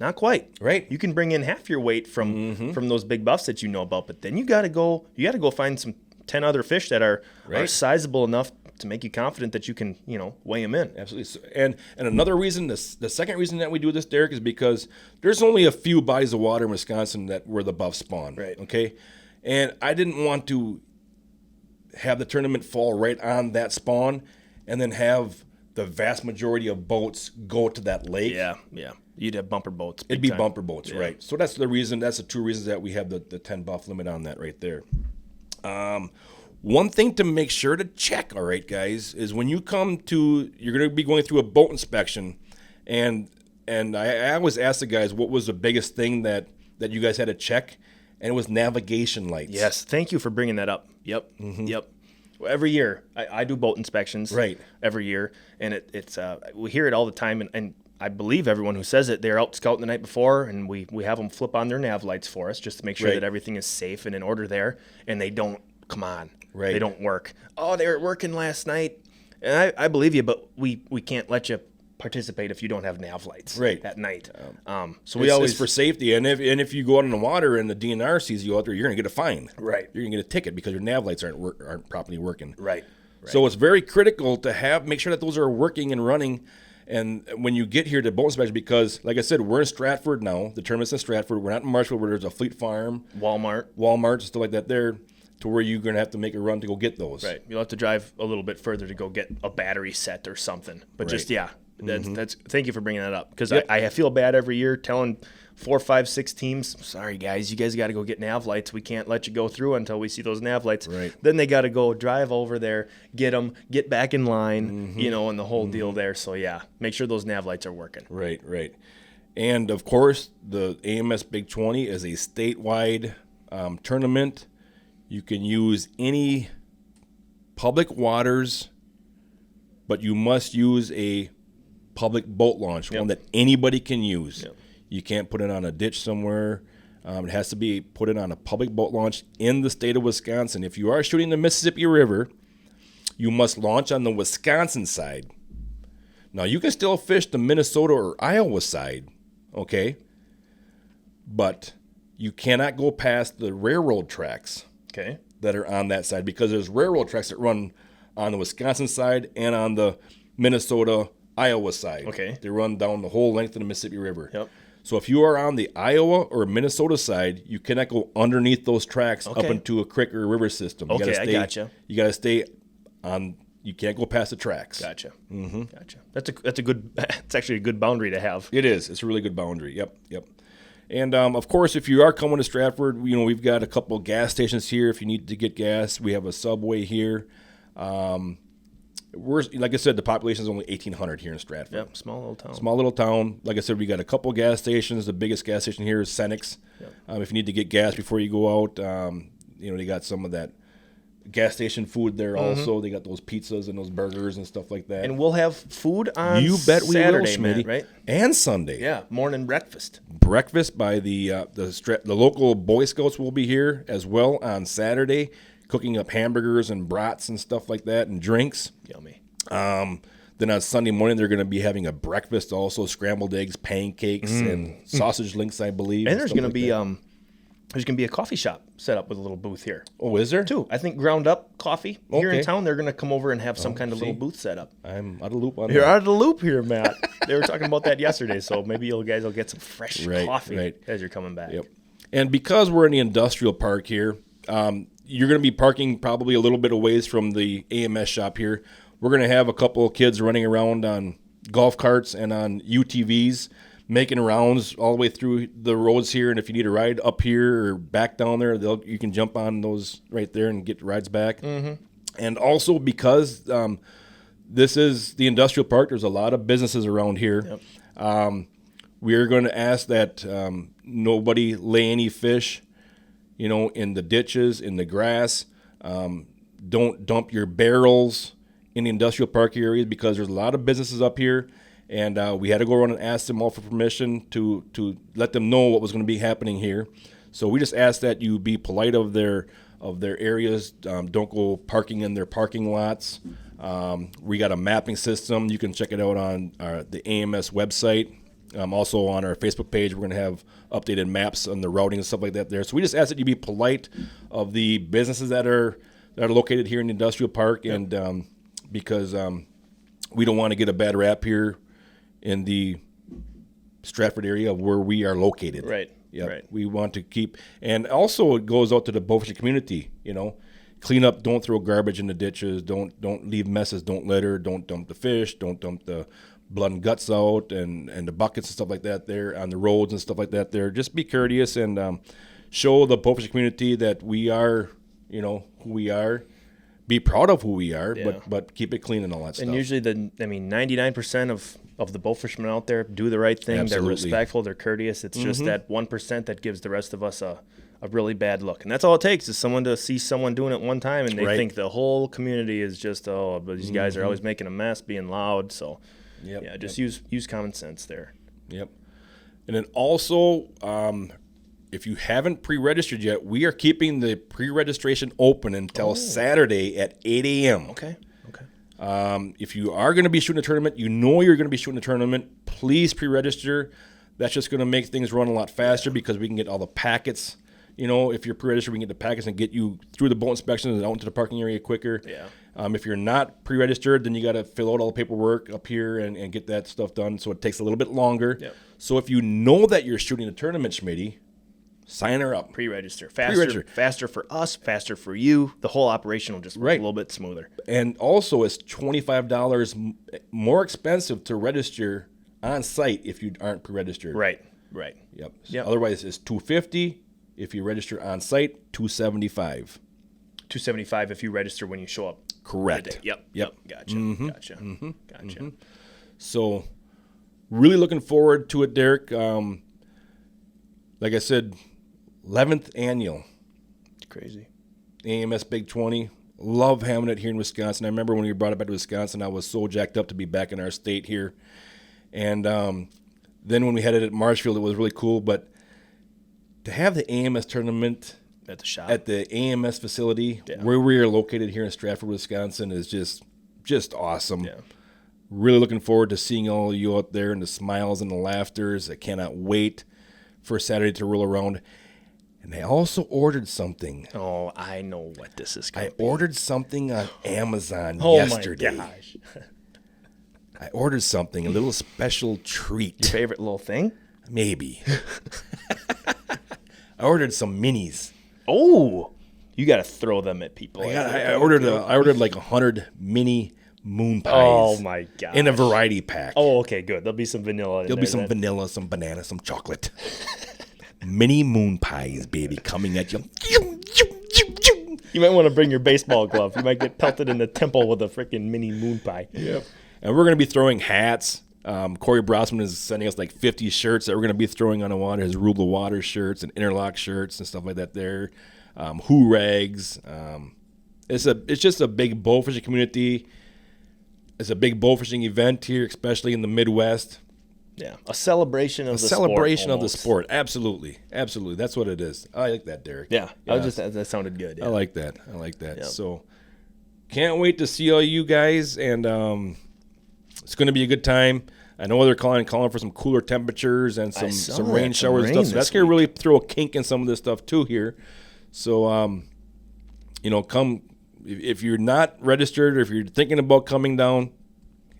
not quite. Right. You can bring in half your weight from those big buffs that you know about, but then you got to go find some 10 other fish that are sizable enough to make you confident that you can, weigh them in. Absolutely. And another reason, the second reason that we do this, Derek, is because there's only a few bodies of water in Wisconsin where the buffs spawn. Right. Okay. And I didn't want to have the tournament fall right on that spawn and then have the vast majority of boats go to that lake. Yeah. You'd have bumper boats. It'd be bumper boats, right. So that's the reason, that's the two reasons that we have the 10 buff limit on that right there. One thing to make sure to check, all right, guys, is when you you're going to be going through a boat inspection, and I always ask the guys what was the biggest thing that you guys had to check, and it was navigation lights. Yes, thank you for bringing that up. Yep. Well, every year, I do boat inspections. Right. Every year, and it's we hear it all the time, and I believe everyone who says it, they're out scouting the night before, and we have them flip on their nav lights for us just to make sure that everything is safe and in order there, and they don't. Come on. Right. They don't work. Oh, they were working last night. And I believe you, but we can't let you participate if you don't have nav lights Right. at night. So It's, we always it's for safety, and if you go out in the water and the DNR sees you out there, you're gonna get a fine. Right. You're gonna get a ticket because your nav lights aren't properly working. right. So it's very critical to make sure that those are working and running. And when you get here to boat inspection, because like I said, we're in Stratford now. The tournament's in Stratford. We're not in Marshall where there's a Fleet Farm, Walmart, stuff like that there, to where you're gonna have to make a run to go get those. Right. You'll have to drive a little bit further to go get a battery set or something. But just that's thank you for bringing that up, because I feel bad every year telling 4, 5, 6 teams, sorry guys, you guys got to go get nav lights. We can't let you go through until we see those nav lights. Right. Then they got to go drive over there, get them, get back in line, and the whole deal there. So make sure those nav lights are working. Right. And of course, the AMS Big 20 is a statewide tournament. You can use any public waters, but you must use a public boat launch, one that anybody can use. Yep. You can't put it on a ditch somewhere. It has to be put in on a public boat launch in the state of Wisconsin. If you are shooting the Mississippi River, you must launch on the Wisconsin side. Now, you can still fish the Minnesota or Iowa side, okay? But you cannot go past the railroad tracks Okay. that are on that side, because there's railroad tracks that run on the Wisconsin side and on the Minnesota, Iowa side. Okay. They run down the whole length of the Mississippi River. Yep. So if you are on the Iowa or Minnesota side, you cannot go underneath those tracks up Okay. into a creek or a river system. You Okay, gotta I stay, gotcha. You got to stay on. You can't go past the tracks. Gotcha. Gotcha. That's a good. It's actually a good boundary to have. It is. It's a really good boundary. Yep. And of course, if you are coming to Stratford, we've got a couple of gas stations here. If you need to get gas, we have a Subway here. We're, like I said, the population is only 1,800 here in Stratford. Yep. Small little town. Small little town. Like I said, we got a couple gas stations. The biggest gas station here is Senex. If you need to get gas before you go out, they got some of that gas station food there also. They got those pizzas and those burgers and stuff like that. And we'll have food on You bet we will, Saturday, Smitty. Matt, right? And Sunday. Yeah, morning breakfast. Breakfast by the local Boy Scouts will be here as well on Saturday, cooking up hamburgers and brats and stuff like that and drinks. Yummy. Then on Sunday morning, they're going to be having a breakfast also, scrambled eggs, pancakes, and sausage links, I believe. And there's stuff going to like be there's going to be a coffee shop set up with a little booth here. Oh, is there? Too. I think Ground Up Coffee here in Okay. town. They're going to come over and have some kind of see. little booth set up. I'm out of loop on You're that. out of the loop here, Matt. They were talking about that yesterday, so maybe you guys will get some fresh coffee as you're coming back. Yep. And because we're in the industrial park here, you're going to be parking probably a little bit away from the AMS shop here. We're going to have a couple of kids running around on golf carts and on UTVs, making rounds all the way through the roads here. And if you need a ride up here or back down there, you can jump on those right there and get rides back. And also because this is the industrial park, there's a lot of businesses around here. We are going to ask that nobody lay any fish, in the ditches, in the grass. Don't dump your barrels in the industrial park areas, because there's a lot of businesses up here, and we had to go around and ask them all for permission to let them know what was going to be happening here. So we just ask that you be polite of their areas. Don't go parking in their parking lots. We got a mapping system. You can check it out on the AMS website. Also on our Facebook page, we're going to have updated maps on the routing and stuff like that there. So we just ask that you be polite of the businesses that are located here in the industrial park, and because we don't want to get a bad rap here in the Stratford area of where we are located. Right. Yeah. Right. We want to keep, and also it goes out to the Bowfishing community. Clean up. Don't throw garbage in the ditches. Don't leave messes. Don't litter. Don't dump the fish. Don't dump the blood and guts out and the buckets and stuff like that there on the roads and stuff like that there. Just be courteous and show the Bowfishing community that we are, who we are. Be proud of who we are, but keep it clean and all that stuff. And usually 99% of the bow fishermen out there do the right thing. Absolutely. They're respectful. They're courteous. It's just that 1% that gives the rest of us a really bad look. And that's all it takes, is someone to see someone doing it one time and they think the whole community is just, but these guys are always making a mess, being loud. So, use common sense there. Yep. And then also, if you haven't pre-registered yet, we are keeping the pre-registration open until Saturday at 8 a.m. Okay. If you are going to be shooting a tournament, you know you're going to be shooting a tournament, please pre-register. That's just going to make things run a lot faster because we can get all the packets. You know, if you're pre-registered, we can get the packets and get you through the boat inspections and out into the parking area quicker. Yeah. If you're not pre-registered, then you got to fill out all the paperwork up here and get that stuff done. So it takes a little bit longer. Yep. So if you know that you're shooting a tournament, Schmitty, sign her up. Pre-register. Faster for us, faster for you. The whole operation will just work a little bit smoother. And also, it's $25 more expensive to register on site if you aren't pre-registered. Right. Yep. Yep. Otherwise, it's $250 if you register on site. $275. $275 if you register when you show up. Correct. Yep. Gotcha. Gotcha. So, really looking forward to it, Derek. Like I said, 11th annual. It's crazy. AMS Big 20. Love having it here in Wisconsin. I remember when we brought it back to Wisconsin, I was so jacked up to be back in our state here. And then when we had it at Marshfield, it was really cool. But to have the AMS tournament At the shop. at the AMS facility where we are located here in Stratford, Wisconsin is just awesome. Yeah. Really looking forward to seeing all of you out there and the smiles and the laughters. I cannot wait for Saturday to roll around. And I also ordered something. Oh, I know what this is going I to be. ordered something on Amazon yesterday. Oh, my gosh. I ordered something, a little special treat. Your favorite little thing? Maybe. I ordered some minis. Oh, you got to throw them at people. I ordered like 100 mini moon pies. Oh, my gosh. In a variety pack. Oh, okay, good. There'll be some vanilla in There'll there. be some vanilla, some banana, some chocolate. Mini moon pies, baby, coming at you. You might want to bring your baseball glove. You might get pelted in the temple with a freaking mini moon pie. Yep. And we're going to be throwing hats. Corey Brosman is sending us like 50 shirts that we're going to be throwing on the water. His Rule the Water shirts and interlock shirts and stuff like that there. Hoo-rags. It's just a big bowfishing community. It's a big bowfishing event here, especially in the Midwest. Yeah, a celebration of the sport. Celebration of the almost. sport. Absolutely. That's what it is. I like that, Derek. Yeah, that sounded good. Yeah. I like that. Yep. So can't wait to see all you guys, and it's going to be a good time. I know they're calling for some cooler temperatures and some rain showers and stuff. So that's going to really throw a kink in some of this stuff too here. So come if you're not registered or if you're thinking about coming down.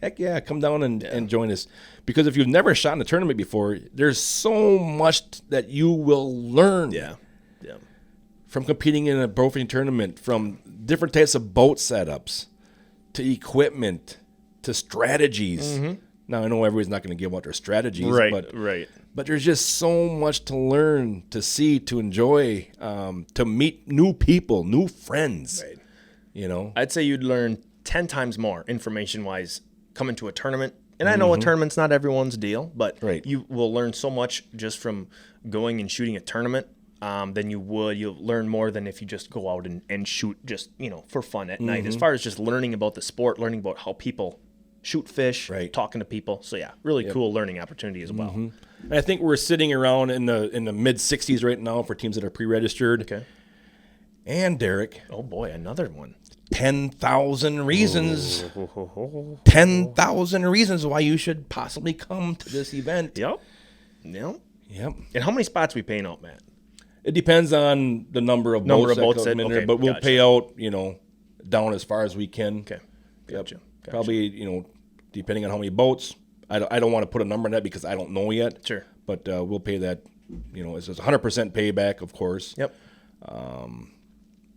Heck yeah, come down and join us. Because if you've never shot in a tournament before, there's so much that you will learn. Yeah. From competing in a bowfishing tournament, from different types of boat setups, to equipment, to strategies. Mm-hmm. Now, I know everybody's not going to give out their strategies. Right. But there's just so much to learn, to see, to enjoy, to meet new people, new friends. Right. I'd say you'd learn 10 times more information-wise coming to a tournament. And I know a tournament's not everyone's deal, but you will learn so much just from going and shooting a tournament than you'll learn more than if you just go out and shoot just, for fun at night. As far as just learning about the sport, learning about how people shoot fish, talking to people. So, yeah, really cool learning opportunity as well. And I think we're sitting around in the mid-60s right now for teams that are pre-registered. Okay. And, Derek. Oh, boy, another one. 10,000 reasons. 10,000 reasons why you should possibly come to this event. Yep. And how many spots we paying out, Matt? It depends on the number of boats that come in there, but we'll pay out, down as far as we can. Okay. Gotcha. Probably, depending on how many boats. I don't want to put a number on that because I don't know yet. Sure. But we'll pay that, it's 100% payback, of course. Yep.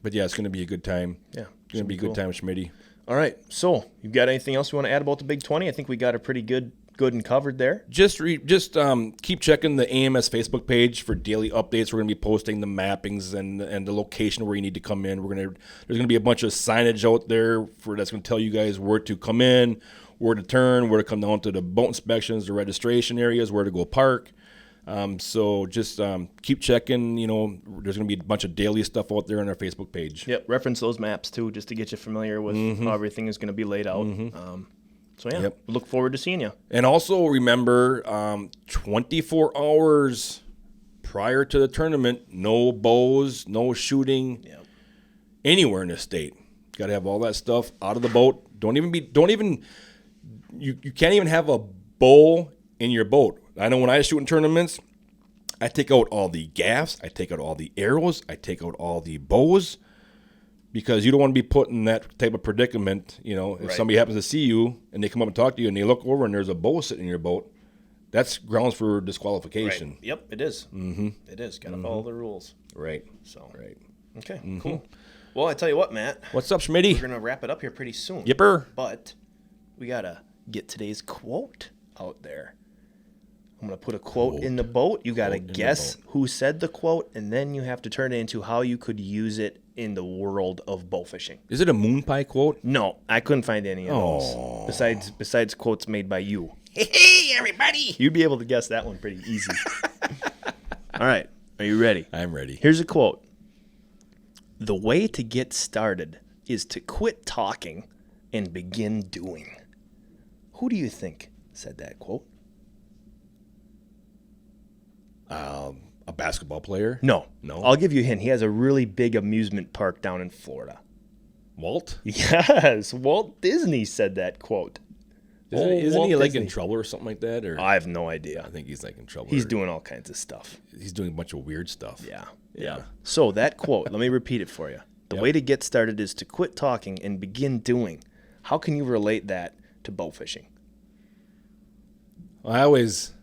But yeah, it's going to be a good time. Yeah. It's going to be a good time, Schmitty. All right. So, you got anything else you want to add about the Big 20? I think we got it pretty good and covered there. Just keep checking the AMS Facebook page for daily updates. We're going to be posting the mappings and the location where you need to come in. There's going to be a bunch of signage out there that's going to tell you guys where to come in, where to turn, where to come down to the boat inspections, the registration areas, where to go park. So just keep checking. There's going to be a bunch of daily stuff out there on our Facebook page. Yep. Reference those maps too, just to get you familiar with how everything is going to be laid out. So yeah, we look forward to seeing you. And also remember, 24 hours prior to the tournament, no bows, no shooting anywhere in the state. Got to have all that stuff out of the boat You can't even have a bow in your boat. I know when I shoot in tournaments, I take out all the gaffs, I take out all the arrows, I take out all the bows, because you don't want to be put in that type of predicament. If somebody happens to see you and they come up and talk to you and they look over and there's a bow sitting in your boat, that's grounds for disqualification. Right. Yep, it is. Mm-hmm. It is. Got to follow the rules. Right. So. Right. Okay. Cool. Well, I tell you what, Matt. What's up, Schmitty? We're gonna wrap it up here pretty soon. Yipper. But we gotta get today's quote out there. I'm gonna put a quote in the boat. You gotta guess who said the quote, and then you have to turn it into how you could use it in the world of bow fishing. Is it a moon pie quote? No, I couldn't find any of those. Besides quotes made by you. Hey, everybody! You'd be able to guess that one pretty easy. All right, are you ready? I'm ready. Here's a quote. The way to get started is to quit talking and begin doing. Who do you think said that quote? A basketball player? No. No? I'll give you a hint. He has a really big amusement park down in Florida. Walt? Yes, Walt Disney said that quote. Isn't he Disney. in trouble or something like that? Or I have no idea. I think he's in trouble. He's doing all kinds of stuff. He's doing a bunch of weird stuff. Yeah. So that quote, let me repeat it for you. The way to get started is to quit talking and begin doing. How can you relate that to bow fishing? I always,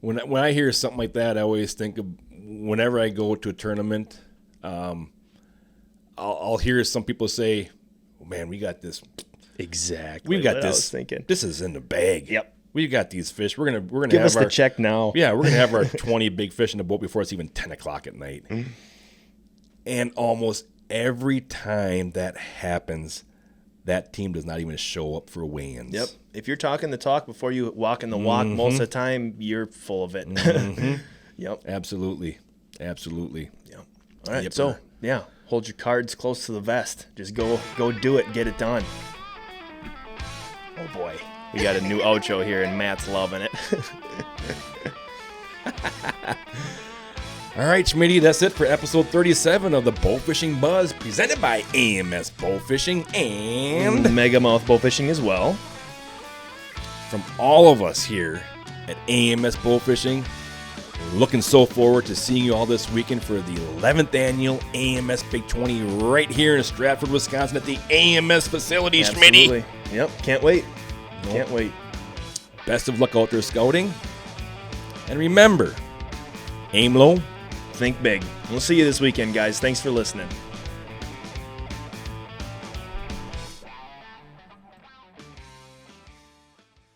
when I hear something like that, I always think of whenever I go to a tournament, I'll hear some people say, oh, man, we got this. Exactly. We got what this. I was thinking. This is in the bag. Yep. We got these fish. We're gonna Give have us the check now. Yeah, we're gonna have our 20 big fish in the boat before it's even 10 o'clock at night. Mm-hmm. And almost every time that happens, that team does not even show up for weigh-ins. Yep. If you're talking the talk before you walk in the walk, most of the time you're full of it. Mm-hmm. Yep. Absolutely. Yep. All right. So hold your cards close to the vest. Just go do it. Get it done. Oh boy, we got a new outro here, and Matt's loving it. All right, Schmitty, that's it for episode 37 of the Bowfishing Buzz, presented by AMS Bowfishing and Megamouth Bowfishing as well. From all of us here at AMS Bowfishing, we're looking so forward to seeing you all this weekend for the 11th annual AMS Big 20 right here in Stratford, Wisconsin at the AMS facility, Schmitty. Yep, can't wait. Can't wait. Best of luck out there scouting. And remember, aim low, think big. We'll see you this weekend, guys. Thanks for listening.